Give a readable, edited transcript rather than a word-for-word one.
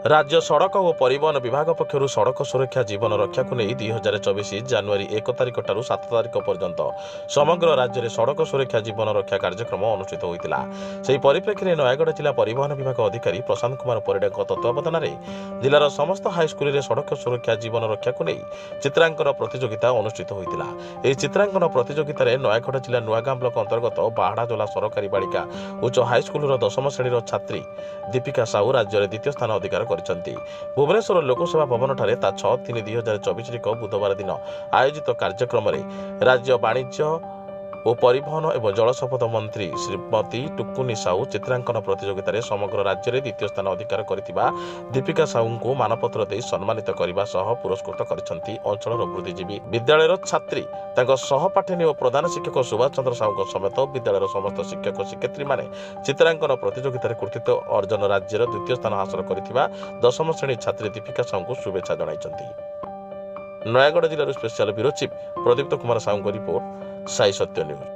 राज्य सड़क और परिवहन विभाग पक्षर सड़क सुरक्षा जीवन रक्षा को नहीं 2024 जनवरी 1 तारिख ठारू 7 तारिख पर्यंत समग्र राज्य में सड़क सुरक्षा जीवन रक्षा कार्यक्रम अनुष्ठित होता से परिप्रेक्षी में नयगढ़ जिला परिवहन विभाग अधिकारी प्रशांत कुमार परिडा तत्वावधान में जिलार समस्त हाईस्कल में सड़क सुरक्षा जीवन रक्षा को नहीं चित्रांकन प्रतियोगिता अनुष्ठित होता है। चित्रांकन प्रतियोगित नयगढ़ जिला नुआगां ब्लक अंतर्गत बाहाड़ाजोला सरकारी बालिका उच्च हाईस्कल 10म श्रेणी छात्री दीपिका साहू राज्य में द्वितीय स्थान अधिकार भुवनेश्वर लोकसभा भवन ठारे 6/3/2024 बुधवार दिन आयोजित कार्यक्रम में राज्य वाणिज्य और परिवहन एवं जलसंपद मंत्री श्रीमती टुकुनी साहू चित्रांकन प्रतियोगिता में समग्र राज्य में द्वितीय स्थान अधिकार करथिबा दीपिका साहू को मानपत्र दे सम्मानित करने पुरस्कृत करछंती अंचल बुद्धिजीवी विद्यालय छात्री सहपाठिनी और प्रधान शिक्षक सुभाष चंद्र साहू समेत विद्यालय समस्त शिक्षक शिक्षयित्री माने चित्रांकन प्रतियोगिता कृतित्व अर्जन राज्यर द्वितीय स्थान हासिल करथिबा 10ମ श्रेणी छात्री दीपिका साहू को शुभेच्छा जणाइछंती। नयगढ़ जिल्लार स्पेशल ब्यूरो चीफ प्रदीप्त कुमार साहू रिपोर्ट साई सत्य न्यूज।